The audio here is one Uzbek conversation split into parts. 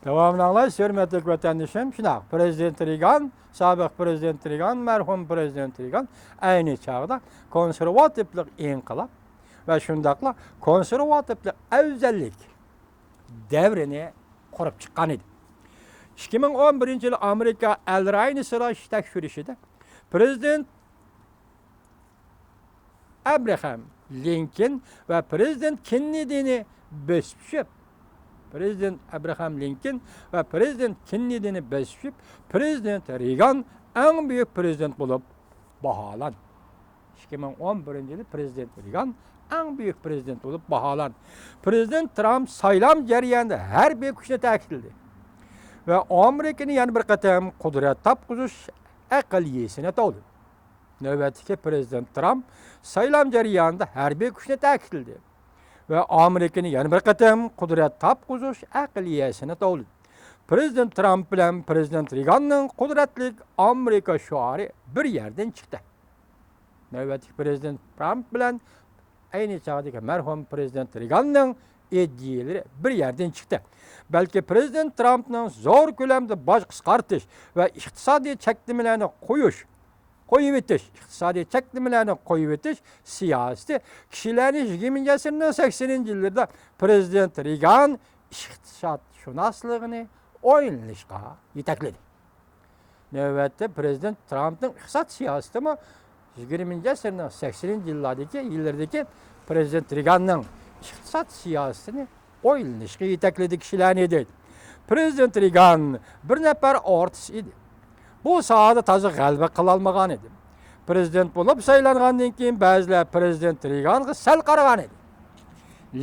Devamlı anlayış, hürmetli vatandaşım. Şuna, Prezident Reagan, sabık Prezident Reagan, merhum Prezident Reagan aynı çağda konservatiflik inkılap ve şundakla konservatiflik özellik devrini kurup çıkan idi. 2011 yılı Amerika elrayını sıra tekşürüşüde Prezident Abraham Lincoln ve Prezident Kennedy'ni besişip Prezident Abraham Lincoln ve Prezident Kennedy'ni besişip Prezident Reagan en büyük prezident bulup bahalan. 2011 yılı Prezident Reagan en büyük prezident bulup bahalan. Prezident Trump saylam jarayonida her bir kuchni ta'kidladi. Ve Amerika'nın yani bir qatam kudret tapquzish aqliyesine to'ldi. Navbatdagi Prezident Trump saylam jarayonida harbiy kuchni ta'kidladi. Ve Amerika'nın yani bir qatam kudret tapquzish aqliyesine to'ldi. Prezident Trump bilan Prezident Reagan'ning qudratli Amerika şuarı bir yerden çıktı. Navbatdagi Prezident Trump bilan aynı çağdaki merhum Prezident Reagan'ning iddiaları bir yerden çıktı. Belki Prezident Trump'ның zor ko'lamda bosh qisqartish ve iqtisodiy cheklimlarni qo'yib o'tish siyosati kishilarni 20. asrning 80-yillarda Prezident Reagan iqtisodshunasligini o'ylashga yetakladi. Navbatda Prezident Trump'ның iqtisod siyosati 20. asrning 80-yillardagi Prezident Reagan'ның iqtisod siyosatini o'ylashga yetakladi kishilarni dedi. Prezident Reagan bir nafar artist edi. Bu sahada toza g'alaba qila olmagan edi. Prezident bo'lib saylangandan keyin ba'zilar Prezident Reagan'ga sal qaragan edi.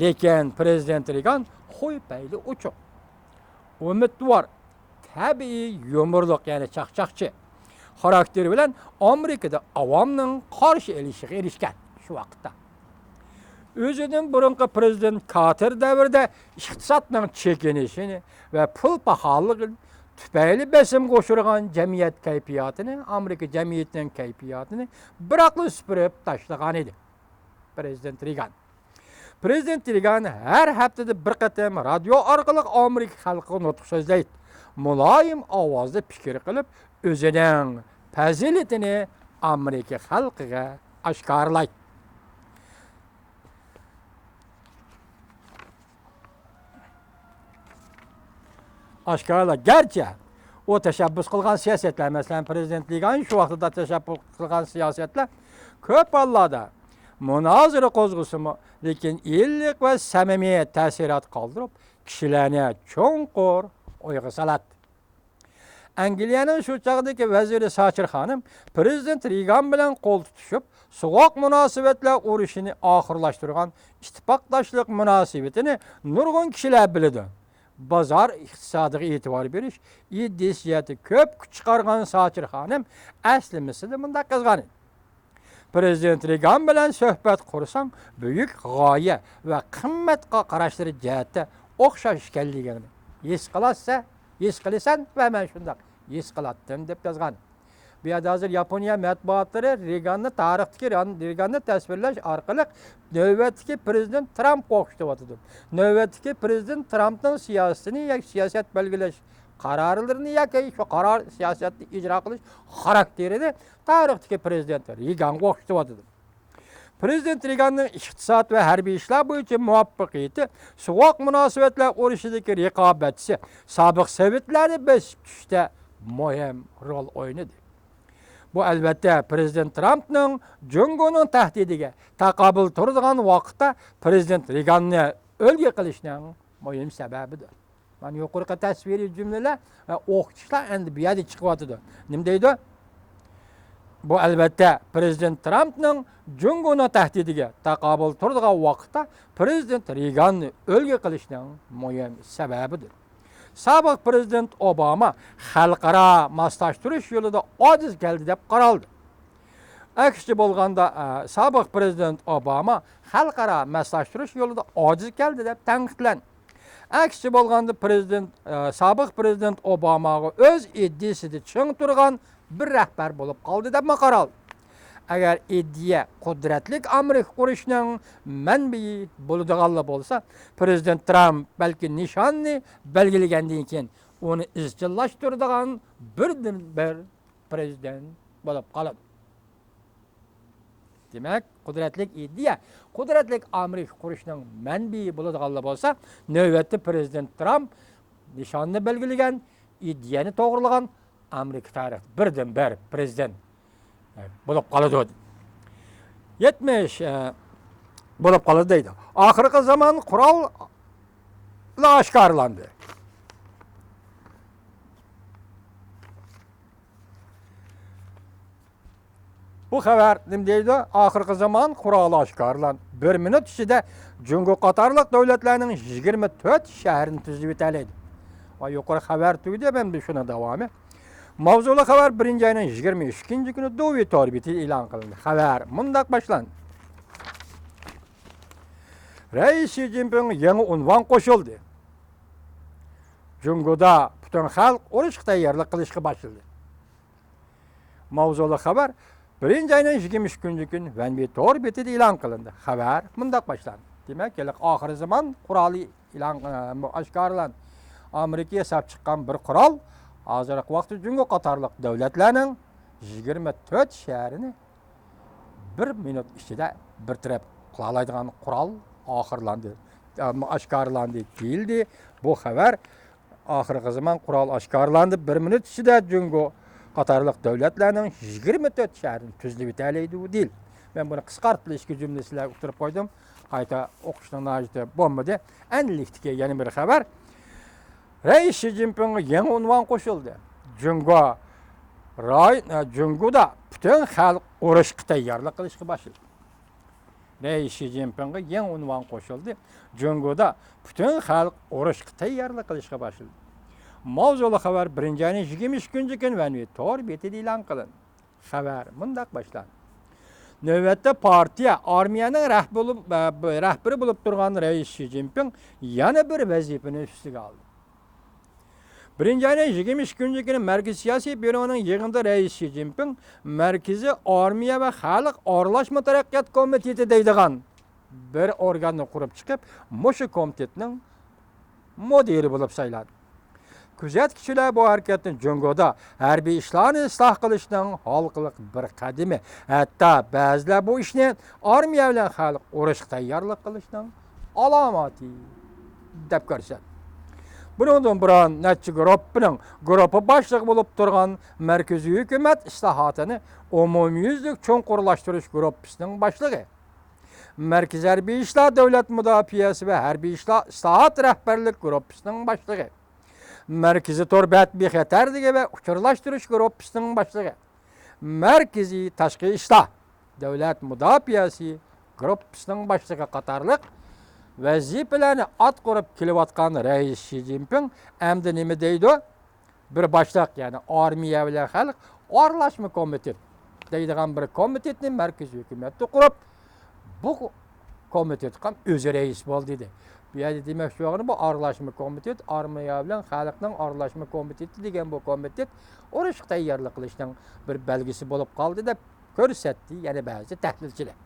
Lekin Prezident Reagan qo'ypayli uchuq, umidvor, tabiiy yumurliq, ya'ni chaqchaqchi xarakteri bilan Amerikada avomning qarshi elishiga erishgan shu vaqtda. O'zining burunqi Prezident Carter davrida iqtisodning chekinishini va pul pahalılığını tüpayli besim qo'shirgan jamiyat kayfiyatini, Amerika jamiyatining kayfiyatini biroqli supurib tashlagan edi Prezident Reagan. Prezident Reagan har haftada bir qatam radio orqali Amerika xalqiga nutq so'zlaydi. Muloyim ovozda fikr qilib, o'zining fazilatini Amerika xalqiga oshkorlaydi. Gerçi o teşebbüs kılgan siyasetler, mesela Prezident Reagan şu vaxtda teşebbüs kılgan siyasetler köp allada münazara kozgusu mu, lekin illik ve samimiyet təsirat kaldırıp kişilerine çonqur oyga salat. Angliyanın şu çağdaki veziri Thatcher hanım Prezident Reagan bilen kol tutuşup soğuk münasebetler uğraşını ahırlaştırgan ittifakdaşlık münasebetini nurgun kişiler bildi. Bazar iqtisodiga e'tibor berish iddisiyati ko'p kuch chiqargan Thatcher xonim aslimisida bunda qizg'an edi. Prezident Reagan bilan suhbat qursam buyuk g'oya va qimmatga qarashlari jihatda o'xshash ekanligini his qilasan va men shundoq his qilatdim deb yozgan. Bu yerda hozir Yaponiya matbuotlari Reaganni tasvirlash orqali navbatdagi Prezident Trump o'xshatyapti. Navbatdagi Prezident Trumpning siyosatini siyosat belgilash qarorlarini yoki shu qaror siyosatni ijro qilish xarakterini tarixdagi Prezident Reaganga o'xshatyapti. Prezident Reaganning iqtisod va harbiy ishlar bo'yicha muvaffaqiyati so'q munosabatlar urushidagi raqobatchi sobiq sovetlarni besib tushda muhim rol o'ynadi. Bu albatta Prezident Trump'ның Jungo'ning tahdidiga taqobil turadigan vaqtda Prezident Reaganni o'lga qilishning muhim sababidir. Mana yuqorqi tasviriy jumlalar va o'qitishlar endi bu yerda chiqyapti. Nima deydi? Bu albatta Prezident Trump'ның Jungo'ning tahdidiga taqobil turadigan vaqtda Prezident Reaganni o'lga qilishning muhim sababidir. Sobiq Prezident Obama xalqaro moslashtirish yo'lida ojiz keldi deb qaraldi. Aksicha bo'lganda sobiq Prezident Obama xalqaro moslashtirish yo'lida ojiz keldi deb tanqidlandi. Aksicha bo'lganda sobiq Prezident Obamaga o'z iddiasida ching turgan bir rahbar bo'lib qoldi deb qaraldi. agar iddia qudratlik Amerika qurishning manbai bo'ladiganlar bo'lsa, prezident Trump balki nishonni belgilagandan keyin uni izchillashtiradigan birdan-bir prezident bo'lib qoladi. Demak, qudratlik iddia, qudratlik Amerika qurishning manbai bo'ladiganlar bo'lsa, navbatda prezident Trump nishonni belgilagan, iddiyani to'g'rilagan Amerika tarixi birdan-bir prezident bo'lib qoladi. 70 bo'lib qoladi deydi. Oxirgi zamon qurollar oshkorlandi. Bu xabar nima deydi? Oxirgi zamon qurollar oshkorlandi. 1 minut ichida Jungo qatorliq davlatlarning 24 shahrini tuzib o'tadi. Va yuqori xabar tugdi, men shuna davomi. Mavzuli xabar 1-oyning 22-kuni Dovi torbiti e'lon qilindi. Xabar mundaq boshlandi. Rais Xi Jinping yangi unvon qo'shildi. Jungoda butun xalq urushga tayyorlik qilishga boshladi. Mavzuli xabar 1-oyning 23-kuni Vanbi torbitida e'lon qilindi. Xabar mundaq boshlandi. Demak, oxirgi zamon quroli e'lon oshkorlandi. Amerika yasab chiqqan bir qurol hozirgi vaqtda Jungo qatorliq davlatlarning 24 shahrini 1 minut ichida birtirib qila oladigan qurol oxirlandi, oshkorlandi deyildi. Bu xabar oxirgi zamon qurol oshkorlandi 1 minut ichida Jungo qatorliq davlatlarning 24 shahrini tuzib o'tadi deyil. Men buni qisqartirib ikki jumlalar o'tirib qo'ydim. Qayta o'qishning najoti bo'lmadi. Endilikdagi yana bir xabar. Rais Xi Jinping yangi unvon qo'shildi. Jungoda butun xalq urushga tayyorlik qilishga boshladi. Rais Xi Jinping yangi unvon qo'shildi. Jungoda butun xalq urushga tayyorlik qilishga boshladi. Mavzuli xabar 1-oyning 23-kuni Vanvi torbitida e'lon qilindi. Xabar mundaq boshlandi. Navbatda partiya armiyaning rahbari bo'lib turgan Rais Xi Jinping yana bir vazifani ustiga oldi. 1-oyning 23-kuni Markaziy siyosiy byuroning yig'inida Rais Xi Jinping Markaziy armiya va xalq aralashma taraqqiyot komiteti deydigan bir organni qurib chiqib, mushu komitetning mudiri bo'lib sayladi. Kuzatuvchilar bu harakatni Jungoda harbiy ishlarni isloh qilishning xalqlik bir qadami, hatto ba'zilar bu ishni armiya bilan xalq urushga tayyorlik qilishning alomati deb ko'rsatdi. Bundan biron necha guruhi boshliq bo'lib turgan markaziy hukumat islohotini umumyuzlik cho'nqurlashtirish guruhining boshlig'i, Markaziy harbiy ishlar davlat mudofaasi va harbiy ishlar islohot rahbarlik guruhining boshlig'i, Markaziy torbat bexatarligi va uchirlashtirish guruhining boshlig'i, Markaziy tashqi ishlar davlat mudofaasi guruhining boshlig'i qatorliq vazifalarni atqurib kelayotgan Rais Xi Jinping endi nima deydi? Bir boshliq, ya'ni armiya bilan xalq aralashma komitet deydigan bir komitetni markaziy hukumatda qurib, bu komitet ham o'zi rais bo'ldi dedi. Bu yerda demoqchi bo'lganim, bu aralashma komitet armiya bilan xalqning aralashma komiteti degan bu komitet urushga tayyorlik qilishning bir belgisi bo'lib qoldi deb ko'rsatdi yana ba'zi tahlilchilar.